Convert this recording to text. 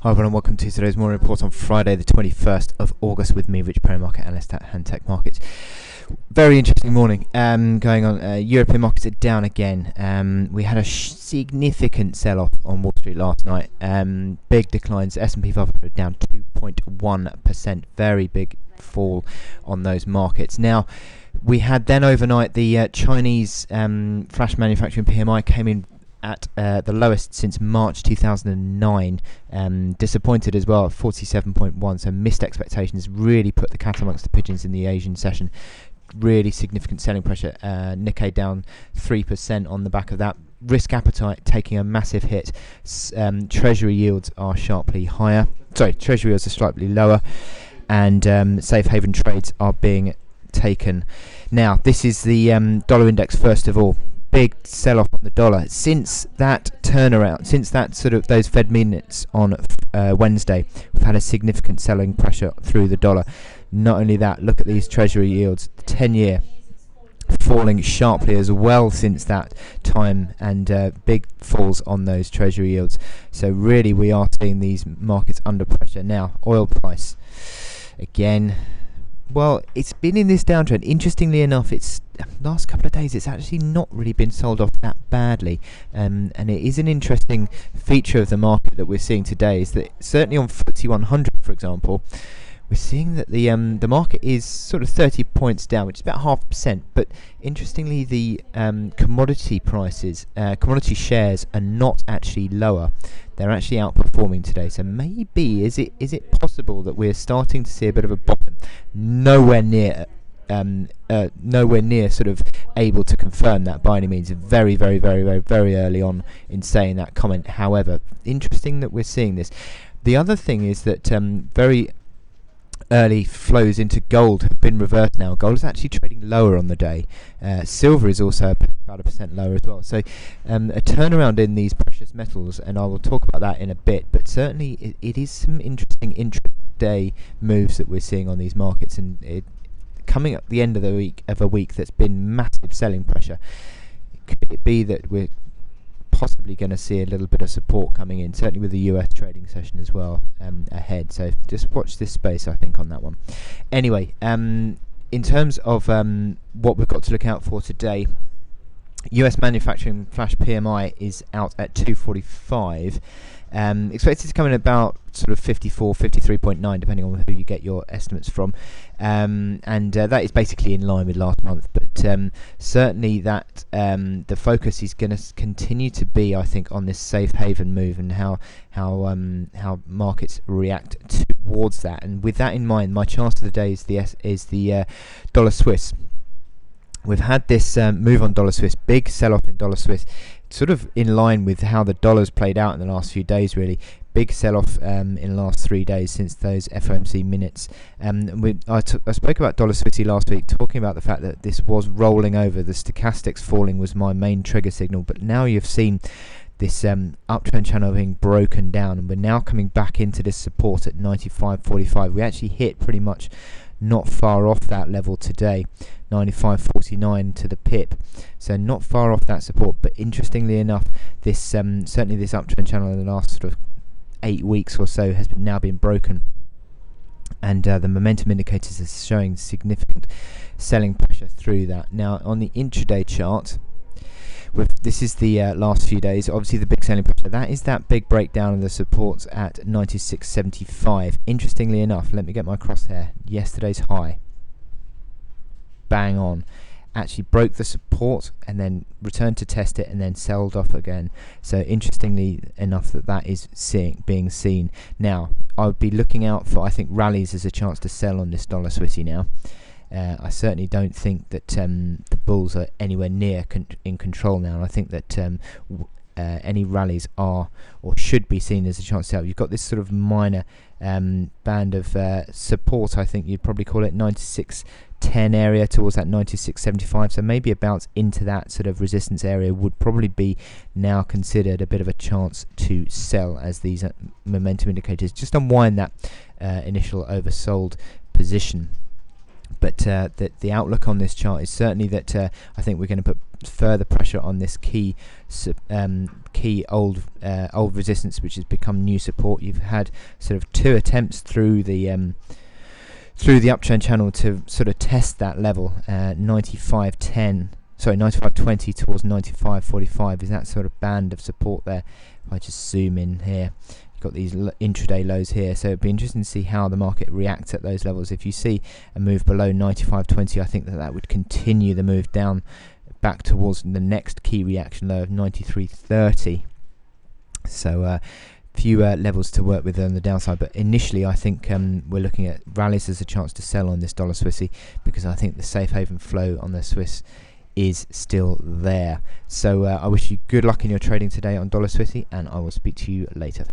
Hi everyone and welcome to today's morning report on Friday the 21st of August with me, Rich Perry, market analyst at Handtech Markets. Very interesting morning going on. European markets are down again. We had a significant sell-off on Wall Street last night. Big declines. S&P 500 down 2.1%. Very big fall on those markets. Now, we had then overnight the Chinese flash manufacturing PMI came in at the lowest since March 2009. Disappointed as well at 47.1, so missed expectations, really put the cat amongst the pigeons in the Asian session. Really significant selling pressure. Nikkei down 3% on the back of that. Risk appetite taking a massive hit. Treasury yields are sharply higher. Sorry, treasury yields are slightly lower, and safe haven trades are being taken. Now, this is the dollar index first of all. Big sell-off on the dollar since that turnaround, since that sort of those Fed minutes on Wednesday. We've had a significant selling pressure through the dollar. Not only that, look at these treasury yields, the 10-year falling sharply as well since that time, and big falls on those treasury yields. So really we are seeing these markets under pressure. Now, oil price again. Well, it's been in this downtrend. Interestingly enough, it's last couple of days it's actually not really been sold off that badly, and it is an interesting feature of the market that we're seeing today. Is that certainly on FTSE 100, for example, we're seeing that the market is sort of 30 points down, which is about 0.5%. But interestingly, the commodity prices, commodity shares, are not actually lower. They're actually outperforming today. So maybe is it possible that we're starting to see a bit of a bottom? Nowhere near sort of able to confirm that by any means. Very early on in saying that comment. However, interesting that we're seeing this. The other thing is that very early flows into gold have been reversed now. Gold is actually trading lower on the day. Silver is also about 1% lower as well. So a turnaround in these precious metals, and I will talk about that in a bit. But certainly it is some interesting intraday moves that we're seeing on these markets, and coming up the end of a week that's been massive selling pressure. Could it be that we're possibly going to see a little bit of support coming in, certainly with the US trading session as well ahead? So just watch this space, I think, on that one. Anyway, in terms of what we've got to look out for today, US manufacturing flash PMI is out at 245. Expected to come in about sort of 54, 53.9, depending on who you get your estimates from, and that is basically in line with last month. But certainly that the focus is going to continue to be, I think, on this safe haven move and how markets react towards that. And with that in mind, my chart of the day is the dollar Swiss. We've had this move on dollar Swiss, big sell-off in dollar Swiss, sort of in line with how the dollar's played out in the last few days, really. Big sell-off in the last 3 days since those FOMC minutes. I spoke about dollar Swissy last week, talking about the fact that this was rolling over. The stochastics falling was my main trigger signal, but now you've seen this uptrend channel being broken down, and we're now coming back into this support at 95.45. We actually hit pretty much not far off that level today, 95.49 to the pip, so not far off that support. But interestingly enough, this certainly this uptrend channel in the last sort of 8 weeks or so has now been broken, and the momentum indicators are showing significant selling pressure through that. Now, on the intraday chart, this is the last few days, obviously the big selling pressure, that is that big breakdown of the supports at 96.75. Interestingly enough, let me get my crosshair, yesterday's high, bang on, actually broke the support and then returned to test it and then sold off again. So interestingly enough, that is being seen. Now, I would be looking out for, I think, rallies as a chance to sell on this dollar Swissy now. I certainly don't think that the bulls are anywhere near in control now, and I think that any rallies are or should be seen as a chance to sell. You've got this sort of minor band of support, I think you'd probably call it, 96.10 area towards that 96.75, so maybe a bounce into that sort of resistance area would probably be now considered a bit of a chance to sell, as these momentum indicators just unwind that initial oversold position. But the outlook on this chart is certainly that I think we're going to put further pressure on this key old resistance, which has become new support. You've had sort of 2 attempts through the uptrend channel to sort of test that level, 95.20 towards 95.45 is that sort of band of support there. If I just zoom in here, got these intraday lows here, so it'd be interesting to see how the market reacts at those levels. If you see a move below 95.20, I think that would continue the move down back towards the next key reaction low of 93.30. So few levels to work with on the downside, but initially I think we're looking at rallies as a chance to sell on this dollar Swissy, because I think the safe haven flow on the Swiss is still there. So I wish you good luck in your trading today on dollar Swissy, and I will speak to you later.